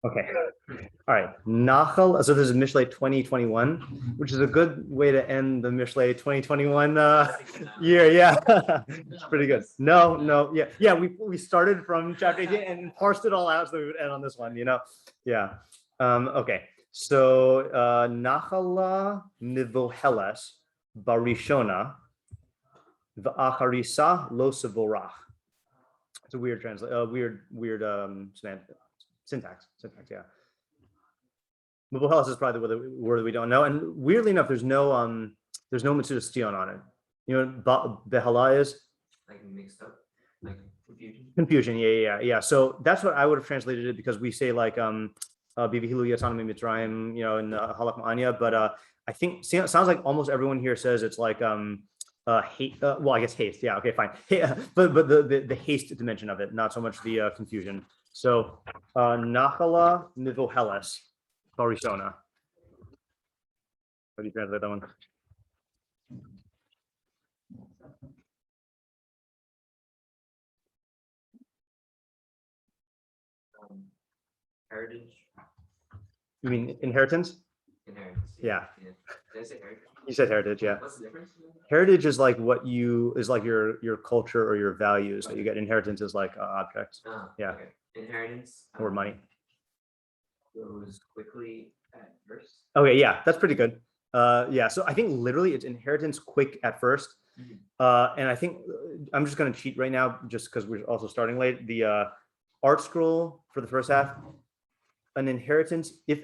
Okay. All right. Nachal. So this is Mishlei 2021, which is a good way to end the Mishlei 2021 year. Yeah. It's pretty good. No. Yeah. We started from chapter 18 and parsed it all out so we would end on this one, Yeah. Okay. So Nachala Nivoheles Barishona V'acharisa Lo Sevorach. It's a weird weird syntax, yeah. Mubohelas is probably the word we don't know, and weirdly enough, there's no Matsuda Stion on it. You know what Behala is? Like mixed up, like confusion. Confusion, yeah. So that's what I would have translated it, because we say like Bivihilu Yatanami Mitzrayim, in Halak Ma'anya, but I think it sounds like almost everyone here says it's like hate. Well, I guess haste. Yeah. Okay. Fine. But the haste dimension of it, not so much the confusion. So Nachala Nivoheles Barishona. How do you translate that one? Heritage. You mean inheritance? Inheritance. Yeah. Did I say heritage? You said heritage, yeah. What's the difference? Heritage is like your culture or your values that you get. Inheritance is like objects. Yeah. Okay. Inheritance. Or money. Goes quickly at first. Okay, yeah, that's pretty good. Yeah, so I think literally it's inheritance quick at first. And I think I'm just going to cheat right now just because we're also starting late. The art scroll for the first half, if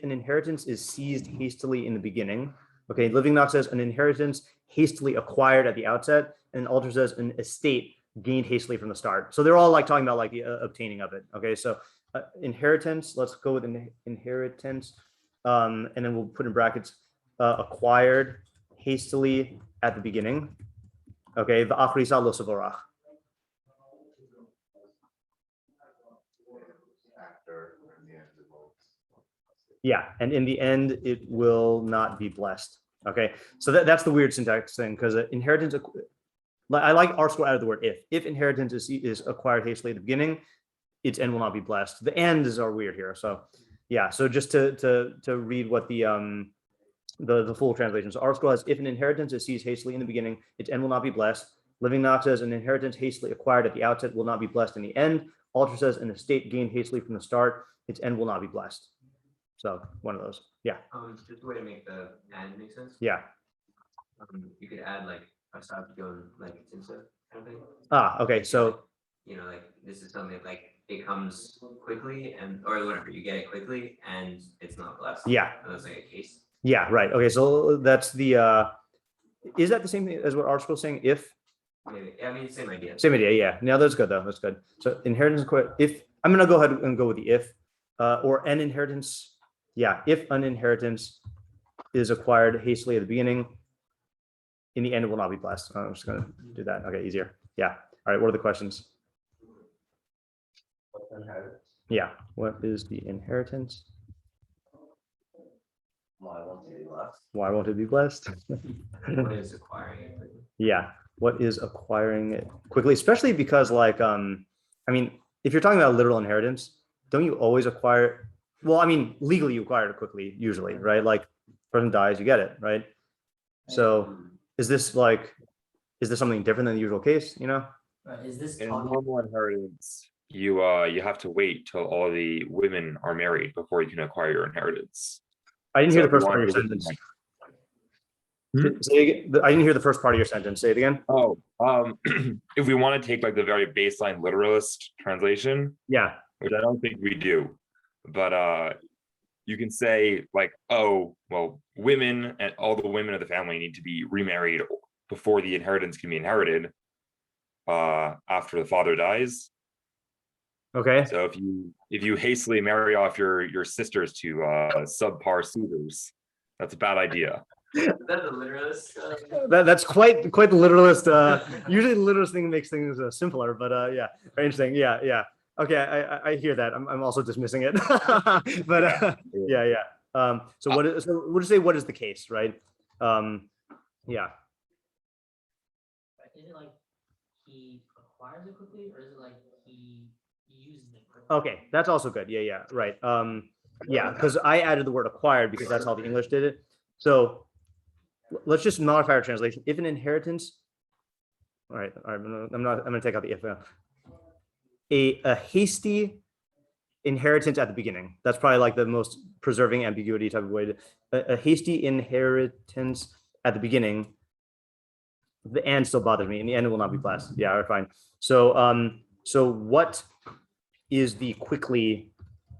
an inheritance is seized hastily in the beginning. Okay, Living Knox says an inheritance hastily acquired at the outset, and Alter says an estate gained hastily from the start. So they're all like talking about like the obtaining of it. Okay, so inheritance, let's go with inheritance, and then we'll put in brackets acquired hastily at the beginning. Okay, v'achrisa lo sevorach. Yeah, and in the end, it will not be blessed. Okay, so that's the weird syntax thing, because inheritance, I like R square out of the word if. If inheritance is acquired hastily at the beginning, its end will not be blessed. The ends are weird here. So yeah, so just to read what the full translation. So R square has, if an inheritance is seized hastily in the beginning, its end will not be blessed. Living Knox says an inheritance hastily acquired at the outset will not be blessed in the end. Alter says an estate gained hastily from the start, its end will not be blessed. So one of those. Yeah. Just a way to make the and make sense. Yeah. You could add like a stop going like it's inside kind of thing. Okay. So like this is something like it comes quickly or whatever, you get it quickly and it's not blessed. Yeah. That's like a case. Yeah, right. Okay, so that's the is that the same thing as what our school is saying? If maybe, I mean, same idea. Same idea, yeah. No, that's good though. That's good. So inheritance, if I'm gonna go ahead and go with the if, or an inheritance. Yeah, if an inheritance is acquired hastily at the beginning, in the end it will not be blessed. I'm just gonna do that. Okay, easier. Yeah. All right. What are the questions? Yeah. What is the inheritance? Why won't it be blessed? Why won't it be blessed? What is acquiring it quickly? Yeah. What is acquiring it quickly? Especially because like, I mean, if you're talking about literal inheritance, don't you always acquire? Well, I mean, legally you acquire it quickly, usually, right? Like person dies, you get it, right? So is this something different than the usual case, Is this In normal inheritance, you have to wait till all the women are married before you can acquire your inheritance. I didn't hear the if you first part of your want to- sentence. I didn't hear the first part of your sentence. Say it again. Oh, if we want to take like the very baseline literalist translation, Yeah. which I don't think we do, but you can say like, oh, well, women and all the women of the family need to be remarried before the inheritance can be inherited after the father dies. Okay. So if you hastily marry off your sisters to subpar suitors, that's a bad idea. Is that the literalist? That's quite the literalist. Usually the literalist thing makes things simpler, but yeah, very interesting. Yeah. Okay, I hear that. I'm also dismissing it. But yeah. So we'll just say what is the case, right? Yeah. Is it like he acquires it quickly, or is it like he uses it quickly? Okay, that's also good. Yeah, right. Yeah, because I added the word acquired because that's how the English did it. So let's just modify our translation. If an inheritance, all right, I'm gonna take out the if. A hasty inheritance at the beginning. That's probably like the most preserving ambiguity type of way to a hasty inheritance at the beginning. The and still bothers me. In the end, it will not be blessed. Yeah, all right, fine. So so what is the quickly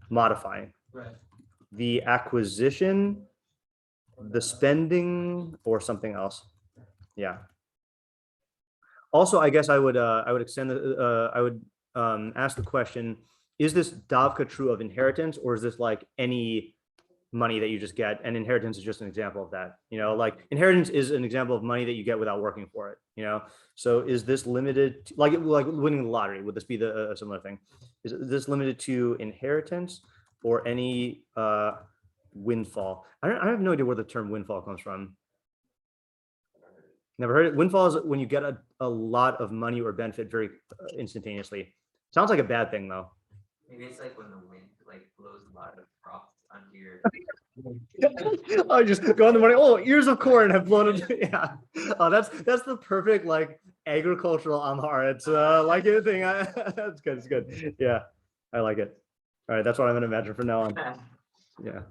modifying? Right. The acquisition, the spending, or something else? Yeah. Also, I guess I would extend the I would ask the question: is this davka true of inheritance, or is this like any money that you just get? And inheritance is just an example of that. You know, like inheritance is an example of money that you get without working for it. You know, so is this limited to, like winning the lottery? Would this be a similar thing? Is this limited to inheritance or any windfall? I have no idea where the term windfall comes from. Never heard it. Windfall is when you get a lot of money or benefit very instantaneously. Sounds like a bad thing though. Maybe it's like when the wind like blows a lot of crops onto your. I just go in the morning. Oh, ears of corn have blown up. Yeah. Oh, that's the perfect like agricultural Amharic like it thing. That's good. It's good. Yeah, I like it. All right, that's what I'm gonna imagine from now on. Yeah.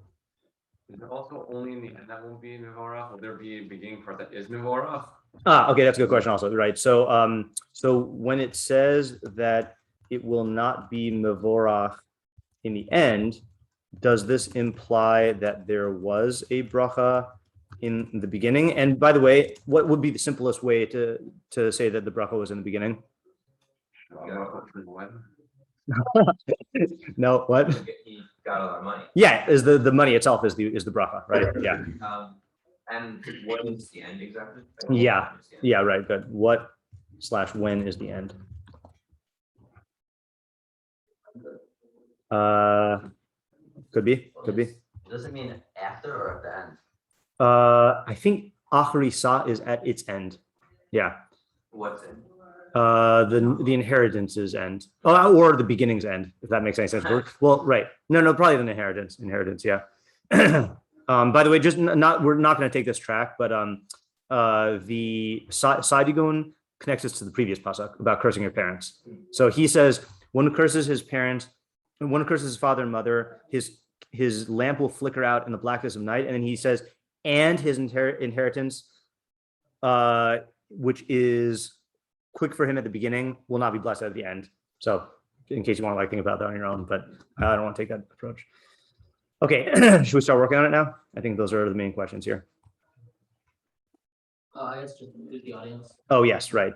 Is it also only in the end that won't be Mivorach? Will there be a beginning part that is Mivorach? Okay, that's a good question also, right? So so when it says that it will not be mevorach in the end, does this imply that there was a bracha in the beginning? And by the way, what would be the simplest way to say that the bracha was in the beginning? No, what? He got a lot of money. Yeah, is the money itself is the bracha, right? Yeah. And what is the end exactly? Yeah. Yeah, right. Good. What / when is the end? Could be. Does it mean after or at the end? I think acharisa is at its end. Yeah. What's it? The inheritance's end. Or the beginning's end, if that makes any sense. Well, right. No, probably the inheritance. Yeah. By the way, just we're not going to take this track, but the Saidigun connects us to the previous pasuk about cursing your parents. So he says, one curses his parents, and one curses his father and mother, his lamp will flicker out in the blackness of night. And then he says, and his inheritance, which is quick for him at the beginning, will not be blessed at the end. So in case you want to think about that on your own, but I don't want to take that approach. Okay, should we start working on it now? I think those are the main questions here. I guess just the audience. Oh yes, right.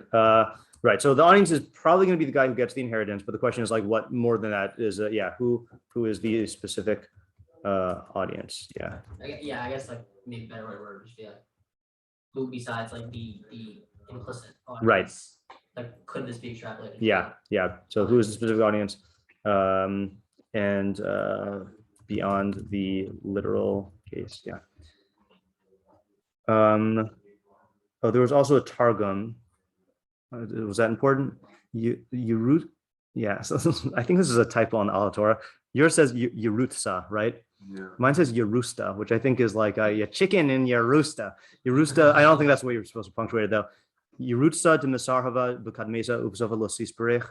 Right. So the audience is probably going to be the guy who gets the inheritance, but the question is like, what more than that is? Who is the specific audience? Yeah. I guess like maybe better word would just be like, who besides like the implicit audience? Right. Like, could this be extrapolated? Yeah. So who is the specific audience? And beyond the literal case. Yeah. Oh, there was also a targum. Was that important? Yerut. Yeah. So I think this is a typo on the Alatorah. Yours says Yerutsa, right? Yeah. Mine says Yerusta, which I think is like a chicken in Yerusta. Yerusta. I don't think that's the way you're supposed to punctuate it though. Yerutsa to Misarhava Bukadmesa Upsova Losisperich.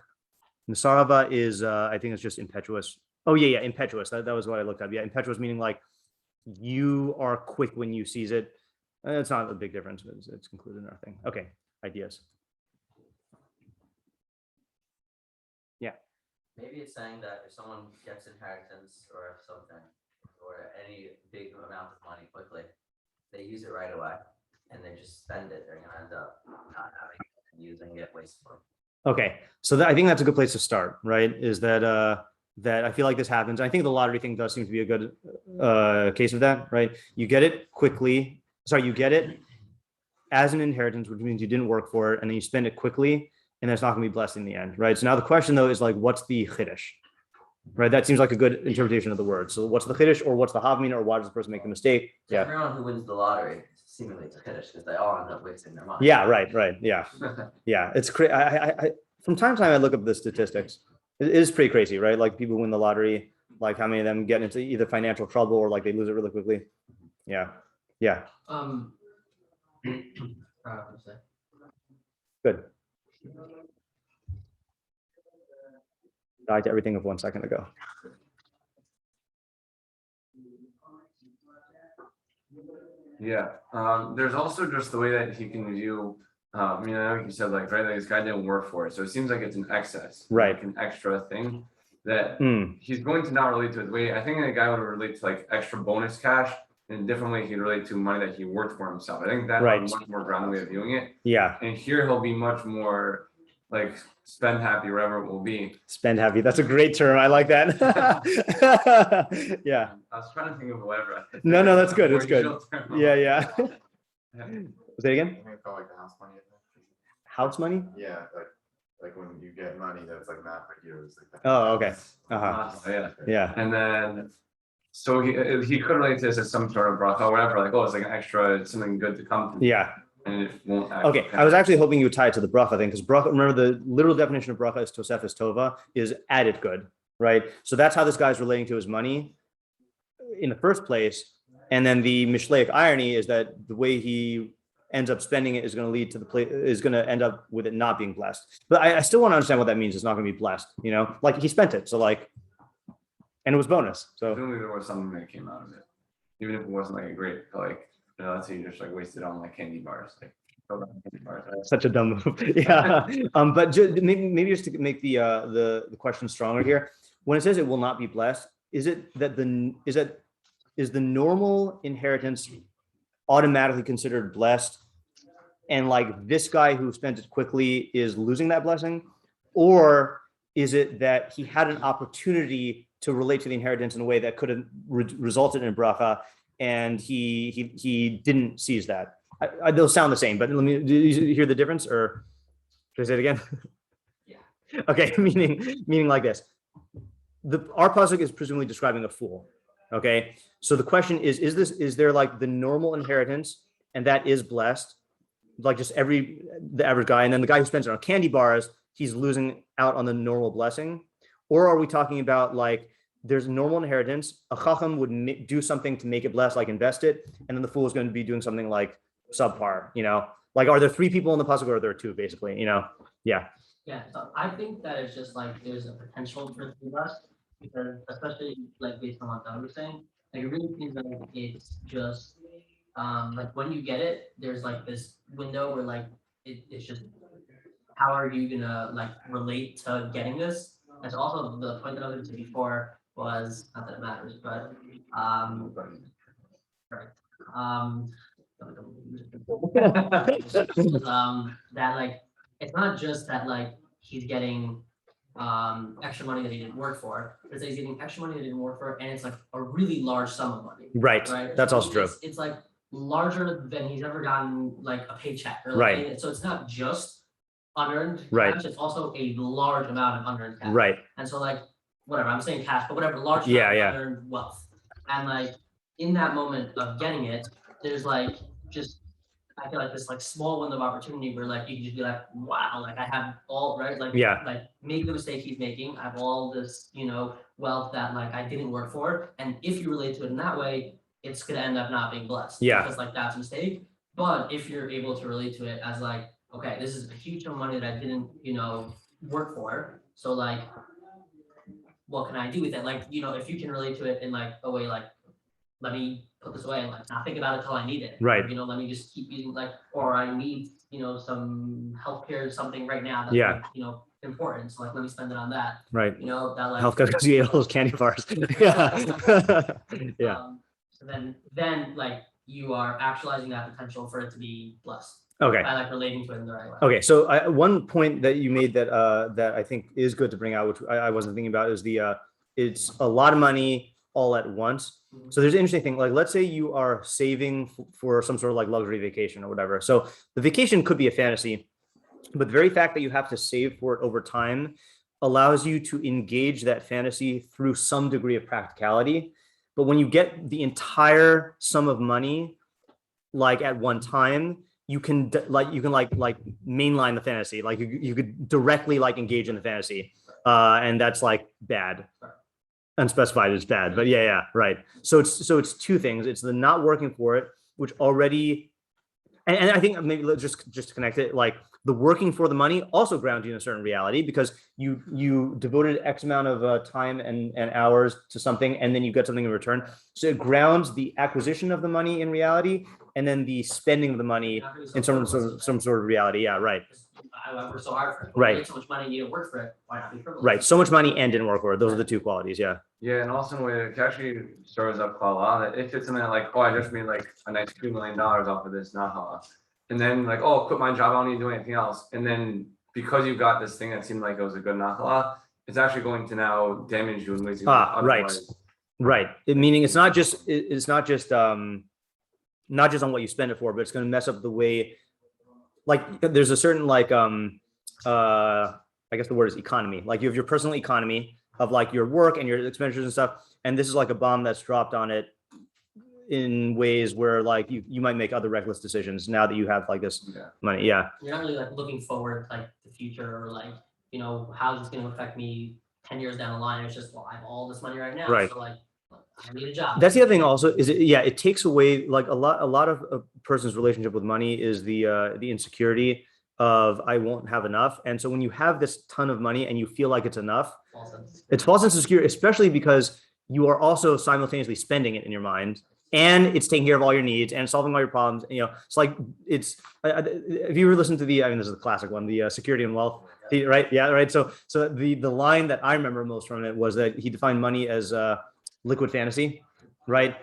Misarhava is I think it's just impetuous. Oh yeah, impetuous. That was what I looked up. Yeah, impetuous meaning like you are quick when you seize it. It's not a big difference, but it's included in our thing. Okay, ideas. Yeah. Maybe it's saying that if someone gets inheritance or something, or any big amount of money quickly, they use it right away and they just spend it, they're gonna end up not having it and using it wastefully. Okay, so I think that's a good place to start, right? Is that that I feel like this happens. I think the lottery thing does seem to be a good case of that, right? You get it quickly. Sorry, you get it as an inheritance, which means you didn't work for it, and then you spend it quickly, and it's not going to be blessed in the end, right? So now the question though is like, what's the chiddush, right? That seems like a good interpretation of the word. So what's the chiddush, or what's the havmin, or why does the person make the mistake? So Yeah. everyone who wins the lottery seemingly it's a kiddush because they all end up wasting their money. Yeah. Right. Yeah. Yeah. It's crazy. I from time to time I look up the statistics. It is pretty crazy, right? Like people win the lottery Like how many of them get into either financial trouble or like they lose it really quickly. Yeah. Good. Died to everything of 1 second ago. Yeah, there's also just the way that he can view, I know you said like, right, like this guy didn't work for it, so it seems like it's an excess. Right. Like an extra thing that Mm, he's going to not relate to it. The way I think the guy would relate to like extra bonus cash in a different way he'd relate to money that he worked for himself. I think that's Right. a much more grounded way of viewing it. yeah. And here he'll be much more like spend happy, whatever it will be. Spend happy. That's a great term. I like that. Yeah. I was trying to think of whatever. No, that's good, that's good. More usual term. Yeah. Yeah. Say it again. I'm gonna call like the house money. I think. House money? Yeah, like when you get money that's like not for you. It's like that. Oh, okay. Uh-huh. Yeah. Yeah. And then, so he could relate to this as some sort of bracha, whatever, like, oh, it's like an extra, it's something good to come to me. Yeah. And it won't. actually Okay. I was actually hoping you would tie it to the bracha thing because bracha, remember the literal definition of bracha is tosefes tova, is added good, right? So that's how this guy's relating to his money in the first place. And then the Mishleic irony is that the way he ends up spending it is going to lead to is going to end up with it not being blessed. But I still want to understand what that means. It's not going to be blessed, like he spent it. So like, and it was bonus. So Presumably there was something that came out of it, even if it wasn't like a great, like, let's say you just like wasted on like candy bars, like. Candy bars, right? such a dumb move. Yeah. But maybe just to make the question stronger here, when it says it will not be blessed, is the normal inheritance automatically considered blessed? And like this guy who spent it quickly is losing that blessing? Or is it that he had an opportunity to relate to the inheritance in a way that could have resulted in a bracha and he didn't seize that? They'll sound the same, but do you hear the difference or should I say it again? Yeah. Okay, meaning like this. Our pasuk is presumably describing a fool. Okay, so the question is there like the normal inheritance and that is blessed, like just the average guy, and then the guy who spends it on candy bars, he's losing out on the normal blessing? Or are we talking about like there's normal inheritance, a chacham would do something to make it blessed, like invest it, and then the fool is going to be doing something like subpar, like are there 3 people in the pasuk or are there 2 basically, Yeah. Yeah, so I think that it's just like there's a potential for it to be blessed, because especially like based on what Doug was saying, like it really seems like it's just like when you get it, there's like this window where like it's just how are you gonna like relate to getting this? That's also the point that I was going to before was not that it matters, but right. That like it's not just that like he's getting extra money that he didn't work for, it's that he's getting extra money that he didn't work for, and it's like a really large sum of money. Right. That's also true. It's like larger than he's ever gotten like a paycheck. Or, like, Right. So it's not just unearned Right. cash, it's also a large amount of unearned cash. Right. And so like whatever, I'm saying cash, but whatever, large Yeah, amount yeah. of unearned wealth. And like in that moment of getting it, there's like just I feel like this like small window of opportunity where like you can just be like, wow, like I have all right, like Yeah. like make the mistake he's making. I have all this, wealth that like I didn't work for. And if you relate to it in that way, it's gonna end up not being blessed. Yeah. Because like that's a mistake. But if you're able to relate to it as like, okay, this is a huge amount of money that I didn't, work for. So like what can I do with it? Like, if you can relate to it in like a way like, let me put this away and like not think about it till I need it. Right. Let me just keep using or I need, some healthcare or something right now that's Yeah. like, important. So like let me spend it on that. Right. That like Healthcare because you ate all those candy bars. Yeah. Yeah. So then like you are actualizing that potential for it to be blessed. Okay. By like relating to it in the right way. Okay, so one point that you made that that I think is good to bring out, which I wasn't thinking about, is it's a lot of money all at once. So there's an interesting thing, like let's say you are saving for some sort of like luxury vacation or whatever. So the vacation could be a fantasy, but the very fact that you have to save for it over time allows you to engage that fantasy through some degree of practicality. But when you get the entire sum of money, like at one time, you can mainline the fantasy, like you could directly like engage in the fantasy, and that's like bad. unspecified is bad, but yeah, right. So it's two things. It's the not working for it, which already, and I think maybe just to connect it, like the working for the money also grounds you in a certain reality because you devoted X amount of time and hours to something, and then you get something in return. So it grounds the acquisition of the money in reality, and then the spending of the money in some sort of reality. Yeah, right. I worked so hard for it. Right. You get so much money, you didn't work for it. Why not be frivolous? Right. So much money and didn't work for it. Those are the two qualities. Yeah. Yeah, and also in a way it actually stirs up halal. That if it's something like, oh, I just made like a nice $2 million off of this, not halal. And then like, oh, quit my job, I don't need to do anything else. And then because you got this thing that seemed like it was a good not halal, it's actually going to now damage you in ways you Right. otherwise. Right. Meaning it's not just not just on what you spend it for, but it's going to mess up the way, like there's a certain like I guess the word is economy. Like you have your personal economy of like your work and your expenditures and stuff, and this is like a bomb that's dropped on it in ways where like you might make other reckless decisions now that you have like this money. Yeah. You're not really like looking forward like the future or like, you know, how's this going to affect me 10 years down the line? It's just, well, I have all this money right now. Right. So like, I need a job. That's the other thing also is it takes away like a lot of a person's relationship with money is the insecurity of I won't have enough. And so when you have this ton of money and you feel like it's enough, it's false sense of security, especially because you are also simultaneously spending it in your mind and it's taking care of all your needs and solving all your problems. You know, it's like if you ever listen to I mean, this is the classic one, the Security and Wealth, right? Yeah, right. So the line that I remember most from it was that he defined money as liquid fantasy, right?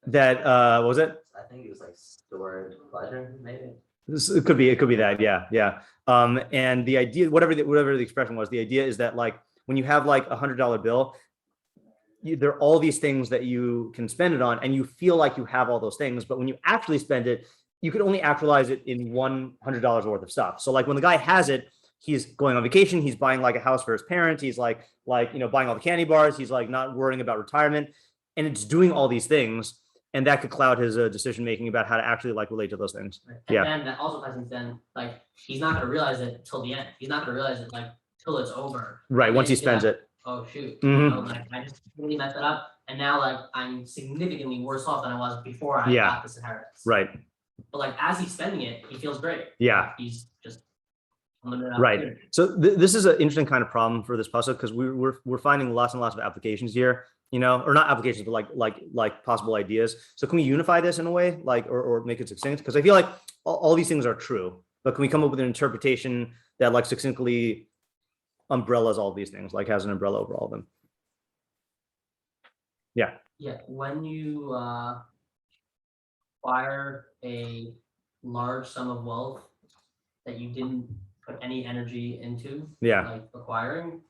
That what was it? I think it was like stored pleasure, maybe. It could be that, yeah. And the idea, whatever the expression was, the idea is that like when you have like $100 bill, there are all these things that you can spend it on, and you feel like you have all those things, but when you actually spend it, you can only actualize it in $100 worth of stuff. So like when the guy has it, he's going on vacation, he's buying like a house for his parents, he's like you know buying all the candy bars, he's like not worrying about retirement, and it's doing all these things. And that could cloud his decision making about how to actually like relate to those things. And Yeah. then that also ties into then like he's not gonna realize it till the end. He's not gonna realize it like till it's over. Right. And Once he then he's spends like, it. oh shoot. Mhm. You know, like I just really messed it up. And now like I'm significantly worse off than I was before I Yeah. got this inheritance. Right. But like as he's spending it, he feels great. Yeah. He's just unlimited Right. opportunity. So this is an interesting kind of problem for this puzzle because we're finding lots and lots of applications here, you know, or not applications, but like possible ideas. So can we unify this in a way, like, or make it succinct? Because I feel like all these things are true, but can we come up with an interpretation that like succinctly umbrellas all these things, like has an umbrella over all of them? Yeah. Yeah, when you acquire a large sum of wealth that you didn't put any energy into, Yeah. like acquiring,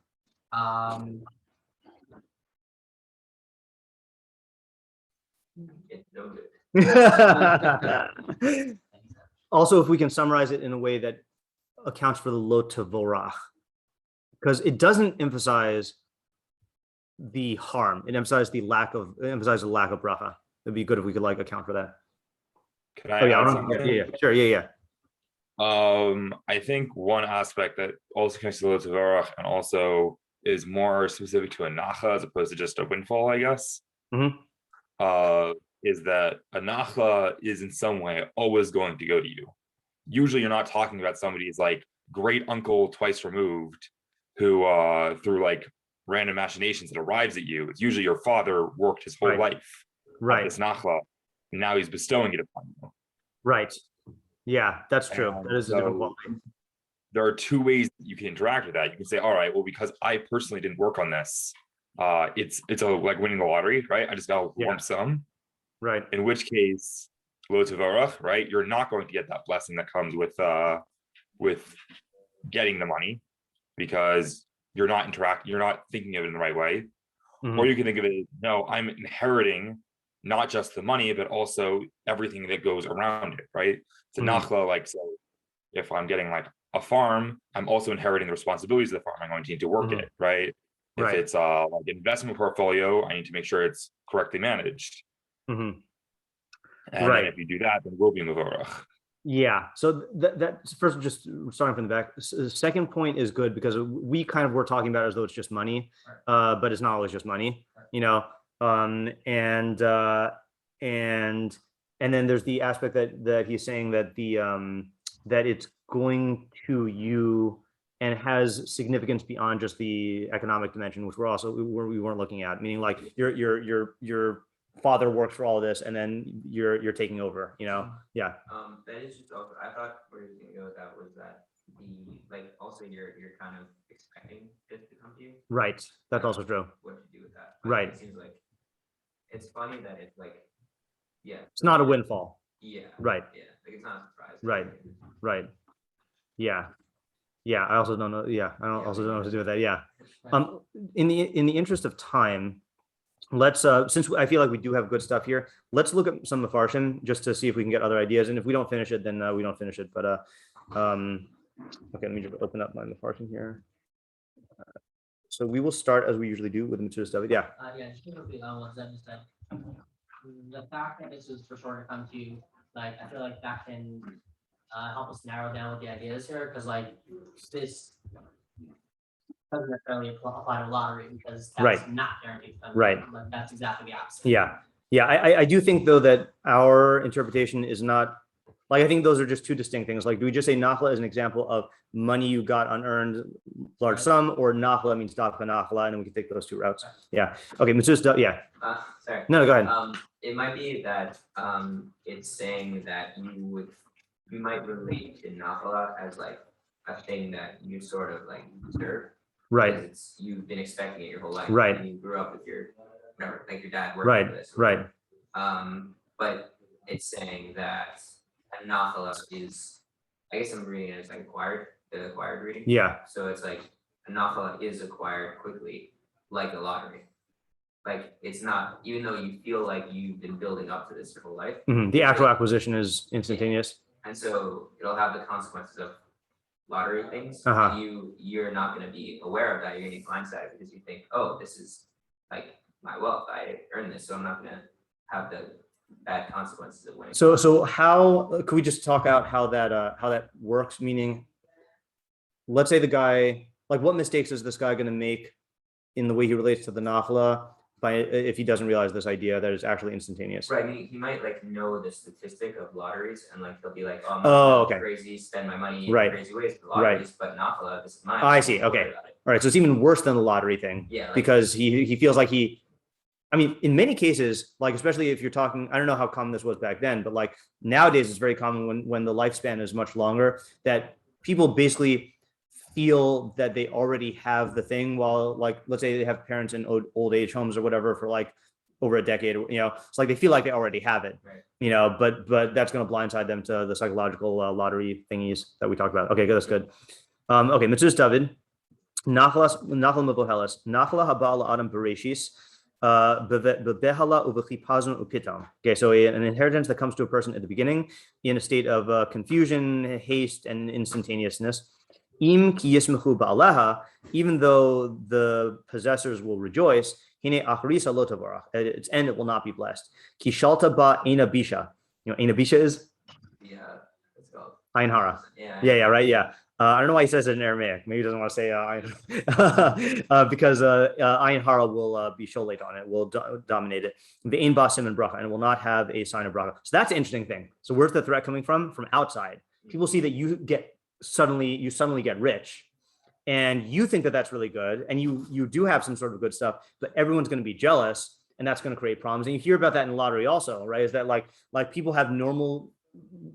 It's no good. Also, if we can summarize it in a way that accounts for the lo tevorach, because it doesn't emphasize the harm, it emphasizes the lack of bracha. It'd be good if we could like account for that. Can I Oh yeah, add I don't- something? yeah, sure, yeah. I think one aspect that also connects to the Tavarach and also is more specific to a nacha as opposed to just a windfall, I guess, Mhm. is that a nacha is in some way always going to go to you. Usually you're not talking about somebody's like great uncle twice removed who through like random machinations it arrives at you. It's usually your father worked his whole Right. life at Right, this nachla, and now he's bestowing it upon you. right. Yeah, that's true. That is a different So quality. there are two ways that you can interact with that. You can say, all right, well, because I personally didn't work on this, it's a like winning the lottery, right? I just got a Yeah. lump sum. Right, In which case, lo tevarach, right? You're not going to get that blessing that comes with getting the money because you're not thinking of it in the right way. Mhm. Or you can think of it, no, I'm inheriting not just the money, but also everything that goes around it, right? It's a Mhm. nachla, like, so if I'm getting like a farm, I'm also inheriting the responsibilities of the farm. I'm going to need to work Mhm. it, right? If Right. it's like an investment portfolio, I need to make sure it's correctly managed. Mhm. And Right. then if you do that, then we'll be mevorach. Yeah. So that first, just starting from the back. Second point is good because we kind of were talking about it as though it's just money, but it's not always just money. you know, and then there's the aspect that he's saying that that it's going to you and has significance beyond just the economic dimension, which we weren't looking at, meaning like your father works for all of this and then you're taking over, you know. Yeah. That is just also, I thought where you were gonna go with that was that also you're kind of expecting it to come to you. Right. That's also true. What to do with that. Right. It seems like it's funny that it's like, yeah. It's not a windfall. Yeah. Right. Yeah. Like it's not a surprise. Right. Right. Yeah. Yeah. I also don't know. Yeah. Also don't know what to do with that. Yeah. In the interest of time, let's since I feel like we do have good stuff here, let's look at some Mefarshim just to see if we can get other ideas. And if we don't finish it, then we don't finish it. But okay, let me just open up my Mefarshim here. So we will start as we usually do with the Matsudas. Yeah. Just quickly on what Zeb just said. The fact that this is for sure to come to you, like I feel like that can help us narrow down what the idea is here, because like this doesn't necessarily apply to lottery because that's Right. not guaranteed. Right. Like, that's exactly the opposite. Yeah. Yeah. I do think though that our interpretation is not like, I think those are just two distinct things. Like, do we just say nachla as an example of money you got unearned, large sum, or nachla means dafka nachla, and then we can take those two routes. Yeah. Okay. Matsudas. Yeah. Sorry. No, go ahead. It might be that it's saying that you might relate to nachla as like a thing that you sort of like deserve. Right. You've been expecting it your whole life. Right. And you grew up with your dad working Right. for this. Right. But it's saying that a nachala is, I guess I'm reading it as like the acquired reading. Yeah. So it's like a nachala is acquired quickly, like a lottery. Like it's not, even though you feel like you've been building up to this your whole life. The actual acquisition is instantaneous. And so it'll have the consequences of lottery things. Uh-huh. And you're not going to be aware of that. You're going to be blindsided because you think, oh, this is like my wealth. I earned this, so I'm not going to have the bad consequences of winning. So how could we just talk out how that works? Meaning, let's say the guy, like, what mistakes is this guy going to make in the way he relates to the nachla if he doesn't realize this idea that is actually instantaneous? Right. I mean, he might like know the statistic of lotteries and like he'll be like, oh, I'm okay. crazy, spend my money in Right. crazy ways for lotteries, but nachla, this is mine. I see. Okay. All right. So it's even worse than the lottery thing. Yeah. Like, because he feels like I mean, in many cases, like, especially if you're talking, I don't know how common this was back then, but like nowadays it's very common when the lifespan is much longer, that people basically feel that they already have the thing, while like, let's say they have parents in old age homes or whatever for like over a decade, you know, it's like they feel like they already have it, right. You know, but that's going to blindside them to the psychological lottery thingies that we talked about. Okay, good, that's good. Okay, Matsudas David, nachla mevohelas, nachla haba la'adam bereshis. Okay, so an inheritance that comes to a person at the beginning in a state of confusion, haste, and instantaneousness. Even though the possessors will rejoice, at its end it will not be blessed. Kishalta ba eina bisha. You know, eina bisha is? Yeah, it's called Ayin hara. Yeah, right, yeah. I don't know why he says it in Aramaic. Maybe he doesn't want to say ayin, because ayin hara will be sholate on it, will dominate it. The ein basim and bracha, and it will not have a sign of bracha. So that's an interesting thing. So where's the threat coming from? From outside. People see that you suddenly get rich, and you think that that's really good, and you do have some sort of good stuff, but everyone's going to be jealous, and that's going to create problems. And you hear about that in lottery also, right? Is that like people have normal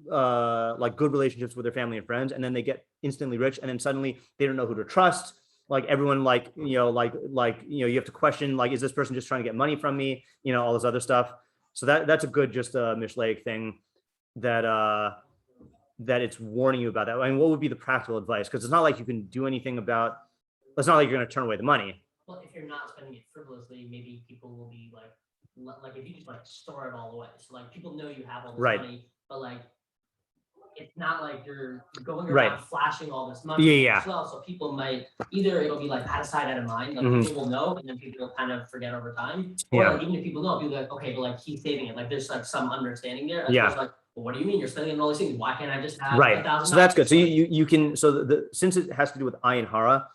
like good relationships with their family and friends, and then they get instantly rich, and then suddenly they don't know who to trust. Like everyone, like you have to question, like, is this person just trying to get money from me? You know, all this other stuff. So that's a good just Mishlei thing that it's warning you about that. I mean, what would be the practical advice? Because it's not like you can do anything about. It's not like you're going to turn away the money. Well, if you're not spending it frivolously, maybe people will be like if you just like store it all away. So like people know you have all this Right. money, but like it's not like you're going Right. around flashing all this money Yeah. as well. So people might either it'll be like out of sight, out of mind. Like Mhm. people will know, and then people will kind of forget over time. Or Yeah. like even if people know, people be like, okay, but like he's saving it. Like there's like some understanding there. As Yeah. opposed to, like, well, what do you mean you're spending it on all these things? Why can't I just have Right. $1,000? So that's good. So you can, so since it has to do with ayin hara,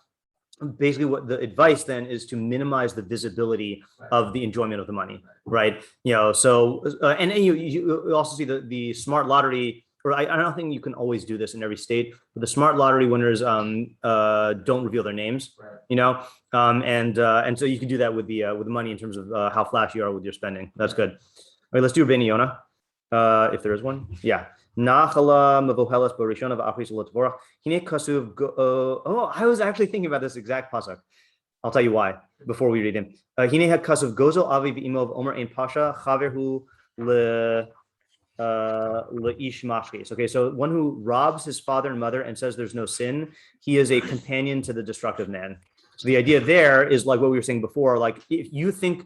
basically what the advice then is to minimize the visibility of the enjoyment of the money, right? So and you also see the smart lottery, or I don't think you can always do this in every state, but the smart lottery winners don't reveal their names, and so you can do that with the money in terms of how flashy you are with your spending. That's good. All right, let's do Rבינו Yona, if there is one. Yeah. Nachala mevohelas barishona v'achris l'tvorach. Hine kasuv. I was actually thinking about this exact pasuk. I'll tell you why before we read him. Hine had kasuv gozo avi v'imov omer ein pasha chaverhu leish mashkis. Okay, so one who robs his father and mother and says there's no sin, he is a companion to the destructive man. So the idea there is like what we were saying before. Like if you think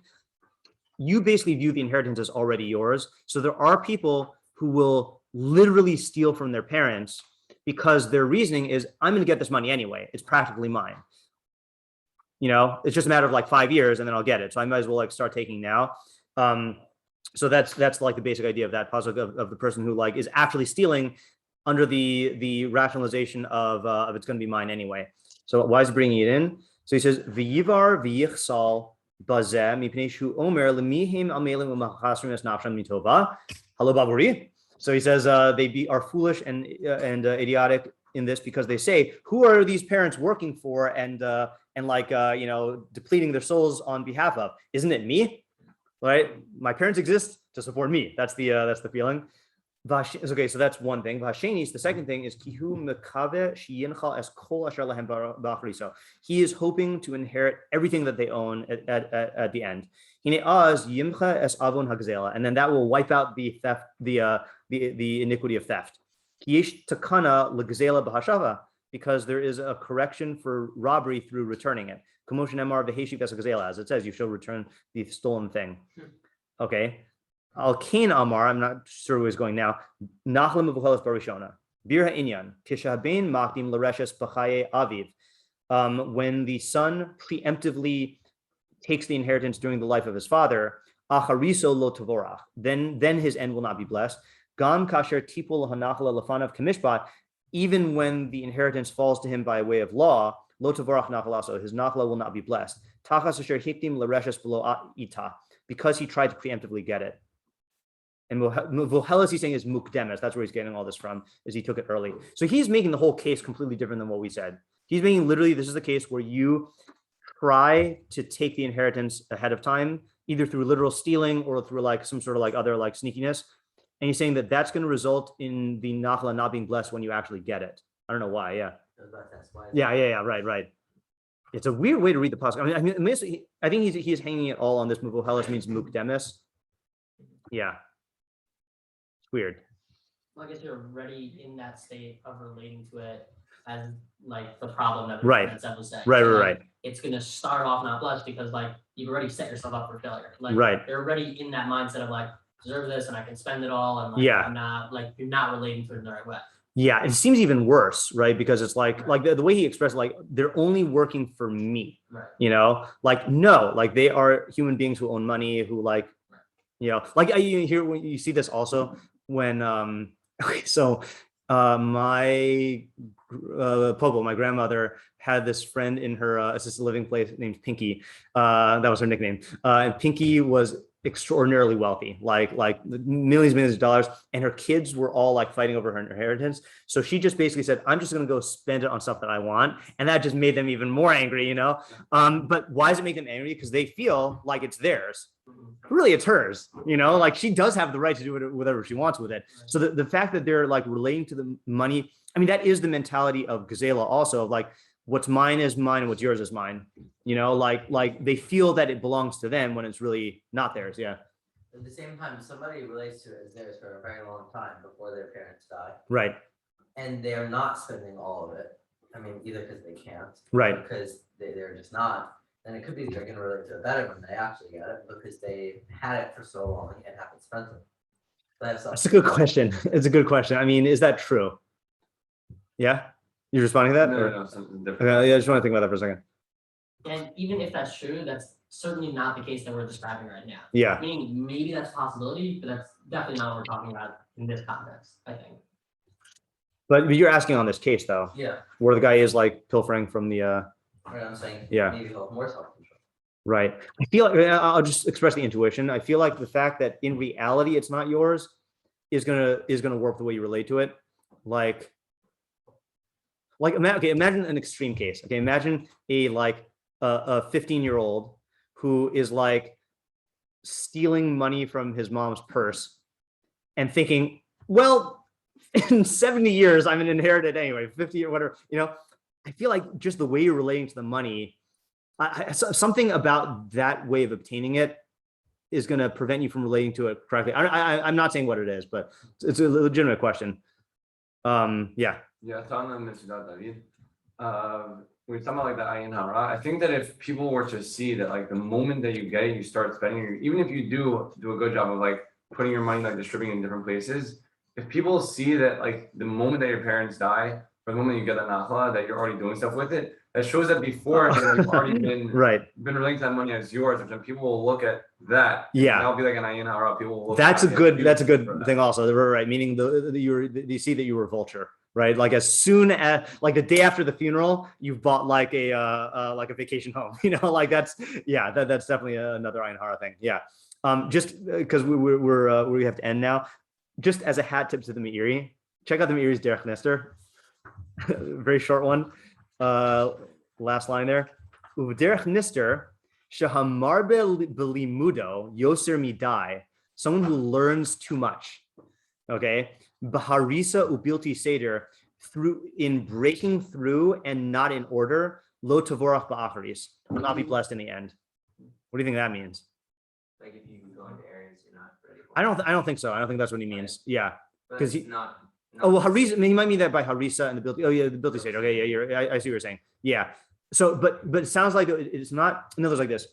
you basically view the inheritance as already yours, so there are people who will literally steal from their parents because their reasoning is, I'm going to get this money anyway. It's practically mine. It's just a matter of like 5 years and then I'll get it. So I might as well like start taking now. So that's like the basic idea of that pasuk of the person who like is actually stealing under the rationalization of it's going to be mine anyway. So why is he bringing it in? So he says, V'yivar v'yichsal bazeh mipnei shu omer lemihim amelim u'machasrim es nafshan mitova. Hello, Baburi. So he says they are foolish and idiotic in this because they say, who are these parents working for and depleting their souls on behalf of? Isn't it me? Right? My parents exist to support me. That's the feeling. Okay, so that's one thing. The second thing is kihu mekave sheyinchal es kol asher lahem ba'achriso. He is hoping to inherit everything that they own at the end. Hine az yimcha es avon hagzela, and then that will wipe out the theft, the iniquity of theft. Yesh takana legzela b'hashava, because there is a correction for robbery through returning it. Commotion MR v'heshiv es gazela, as it says, you shall return the stolen thing. Okay. Al Kain Amar, I'm not sure where he's going now. Nachlam mevuchelas barishona. Bir ha'inyan kishabein makdim l'reshes b'chaye aviv. When the son preemptively takes the inheritance during the life of his father, achariso lo tavorach. Then his end will not be blessed. Gam kasher tipul hanachla lefanav kamishpat. Even when the inheritance falls to him by way of law, lo tavorach nachalaso. His nachla will not be blessed. Tachas asher hiktim l'reshes below ita, because he tried to preemptively get it. And Vohelas, he's saying, is mukdemes. That's where he's getting all this from, is he took it early. So he's making the whole case completely different than what we said. He's making literally, this is the case where you try to take the inheritance ahead of time, either through literal stealing or through like some sort of like other like sneakiness. And he's saying that that's going to result in the nachla not being blessed when you actually get it. I don't know why. Yeah. Yeah. Right. It's a weird way to read the pasuk. I think he's hanging it all on this. Vohelas means mukdemes. Yeah. Weird. Well, I guess you're already in that state of relating to it as like the problem that Right. was saying. Right, So, right, like, right. It's gonna start off not blessed because like you've already set yourself up for failure. Like Right. you're already in that mindset of like deserve this and I can spend it all and like Yeah. I'm not like you're not relating to it in the right way. Yeah, it seems even worse, right? Because it's like the way he expressed, like they're only working for me, Right. like no, like they are human beings who own money, who like, like you hear when you see this also when my Popo, my grandmother, had this friend in her assisted living place named Pinky. That was her nickname. And Pinky was extraordinarily wealthy, like millions of dollars, and her kids were all like fighting over her inheritance. So she just basically said, I'm just going to go spend it on stuff that I want. And that just made them even more angry, But why does it make them angry? Because they feel like it's theirs. Really, it's hers, like she does have the right to do whatever she wants with it. So the fact that they're like relating to the money, that is the mentality of Gazela also, of like what's mine is mine and what's yours is mine, like they feel that it belongs to them when it's really not theirs. Yeah. At the same time, somebody relates to it as theirs for a very long time before their parents die. Right. And they're not spending all of it. Either because they can't. Right. Or because they're just not. And it could be they're going to relate to it better when they actually get it because they had it for so long and haven't spent it. That's a good question. It's a good question. Is that true? Yeah? You're responding to that? No, something different. Okay, yeah, I just want to think about that for a second. And even if that's true, that's certainly not the case that we're describing right now. Yeah. Meaning maybe that's a possibility, but that's definitely not what we're talking about in this context, I think. But you're asking on this case though. Yeah. Where the guy is like pilfering from the Right, I'm saying. Yeah. Maybe he'll have more self-control. Right. I feel like I'll just express the intuition. I feel like the fact that in reality it's not yours is gonna warp the way you relate to it. Like imagine an extreme case. Okay, imagine a 15-year-old who is like stealing money from his mom's purse and thinking, well, in 70 years I'm gonna inherit it anyway, 50 or whatever. I feel like just the way you're relating to the money, something about that way of obtaining it is going to prevent you from relating to it correctly. I'm not saying what it is, but it's a legitimate question. Yeah. Yeah, it's on the מצודת, David. When you're talking about like the ayin hara, I think that if people were to see that like the moment that you get it, you start spending, even if you do a good job of like putting your money, like distributing in different places, if people see that like the moment that your parents die, or the moment you get a nachla, that you're already doing stuff with it, that shows that before you've already been relating to that money as yours, and then people will look at that. Yeah, that'll be like an ayin hara. People will look that's a good that. thing also. Right, meaning you see that you were a vulture, right? Like as soon as like the day after the funeral, you've bought like a vacation home. Like that's definitely another ayin hara thing. Yeah, just because we have to end now. Just as a hat tip to the Meiri, check out the Meiri's Derech Nester. Very short one. Last line there. Derech Nester, shahamarbe belimudo yoser midai. Someone who learns too much. Okay. Baharisa ubilti seder, in breaking through and not in order. Lo tavorach ba'acharis, will not be blessed in the end. What do you think that means? Like if you go into areas you're not ready for. I don't think so. I don't think that's what he means. Yeah. Because he's not. Oh, well, harisa. I mean, he might mean that by harisa and the building. Oh, yeah, the building state. Okay, yeah, I see what you're saying. Yeah. So, but it sounds like it's not. In other words, like this.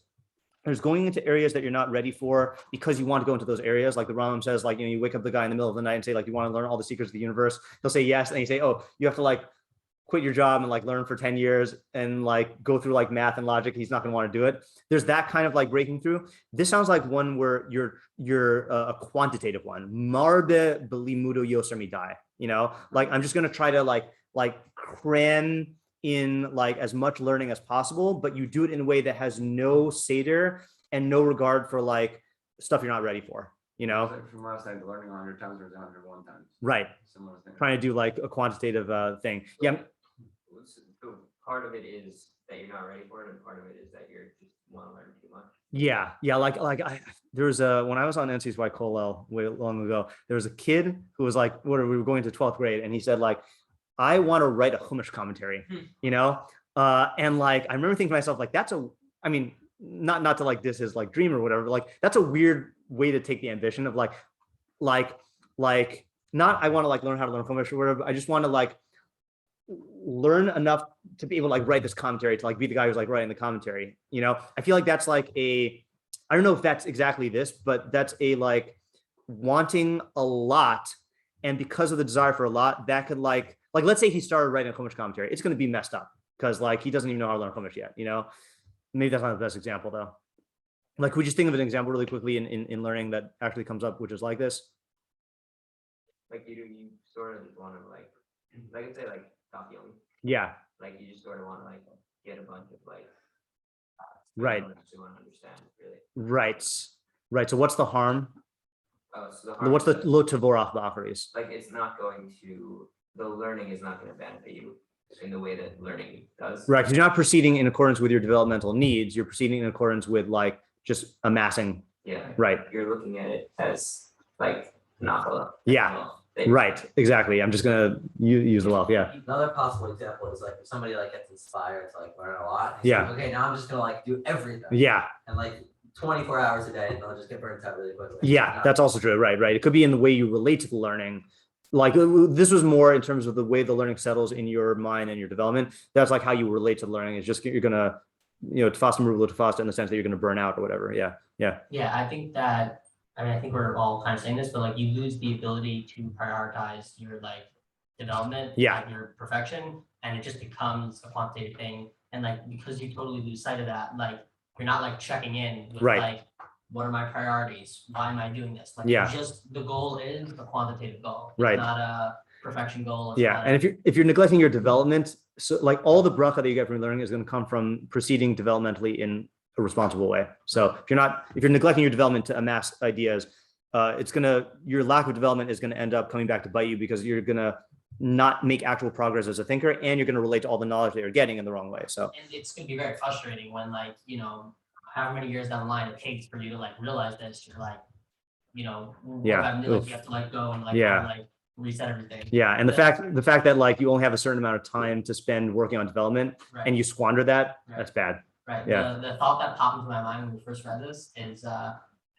There's going into areas that you're not ready for because you want to go into those areas. Like the Rambam says, like you wake up the guy in the middle of the night and say, like, you want to learn all the secrets of the universe. He'll say yes, and you say, oh, you have to like quit your job and like learn for 10 years and like go through like math and logic. He's not going to want to do it. There's that kind of like breaking through. This sounds like one where you're a quantitative one. Marbe belimudo yoser midai. Like I'm just going to try to like cram in like as much learning as possible, but you do it in a way that has no seder and no regard for like stuff you're not ready for. Like from last night, learning 100 times or 101 times. Right. Similar thing. Trying to do like a quantitative thing. Yeah. Part of it is that you're not ready for it, and part of it is that you're just want to learn too much. Yeah. There was when I was on NCSY Kollel way long ago, there was a kid who was like, we were going to 12th grade, and he said like, I want to write a Chumash commentary, and like I remember thinking to myself like I mean not to like this is like dream or whatever, but like that's a weird way to take the ambition of like not I want to like learn how to learn Chumash or whatever. I just want to like learn enough to be able to like write this commentary, to like be the guy who's like writing the commentary. I feel like that's like I don't know if that's exactly this, but that's a like wanting a lot, and because of the desire for a lot, that could like let's say he started writing a Chumash commentary, it's going to be messed up because like he doesn't even know how to learn Chumash yet. Maybe that's not the best example though. Like we just think of an example really quickly in learning that actually comes up, which is like this. Like you sort of want to like I'd say like copy only. Yeah. Like you just sort of want to like get a bunch of like. Right. You don't actually want to understand really. Right. So what's the harm? Oh, so What's the lo tavorach ba'acharis? Like the learning is not going to benefit you in the way that learning does. Right, because you're not proceeding in accordance with your developmental needs. You're proceeding in accordance with like just amassing. Yeah. Right. You're looking at it as like nachala. Yeah. Right. Exactly. I'm just gonna use the wealth. Yeah. Another possible example is like if somebody like gets inspired to like learn a lot. Yeah. Like, okay, now I'm just gonna like do everything. Yeah. And like 24 hours a day, and they'll just get burnt out really quickly. Yeah, that's also true. Right. It could be in the way you relate to the learning. Like this was more in terms of the way the learning settles in your mind and your development. That's like how you relate to learning. It's just you're gonna, tafasta merubah tafasta in the sense that you're gonna burn out or whatever. Yeah. Yeah, I think we're all kind of saying this, but like you lose the ability to prioritize your like development, yeah, your perfection, and it just becomes a quantitative thing. And like because you totally lose sight of that, like you're not like checking in with like what are my priorities? Why am I doing this? Like just the goal is a quantitative goal. It's not a perfection goal. It's and if you're neglecting your development, so like all the bracha that you get from learning is going to come from proceeding developmentally in a responsible way. So if you're neglecting your development to amass ideas, your lack of development is going to end up coming back to bite you, because you're going to not make actual progress as a thinker, and you're going to relate to all the knowledge that you're getting in the wrong way. So And it's gonna be very frustrating when, like, you know, however many years down the line it takes for you to like realize this, you're like, you know, Yeah. you have to let go and like, Yeah. like reset everything. yeah, and the fact that like you only have a certain amount of time to spend working on development, Right. and you squander that, Right. that's bad. Right. Yeah. The thought that popped into my mind when we first read this is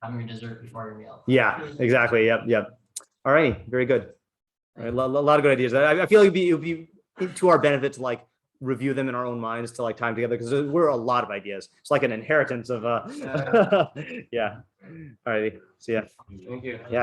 having your dessert before your meal. Yeah, exactly. Yep. All righty, very good. All right, a lot of good ideas. I feel like it would be to our benefit to like review them in our own minds to like time together, because we're a lot of ideas. It's like an inheritance of yeah. All righty. See ya. Thank you. Yeah.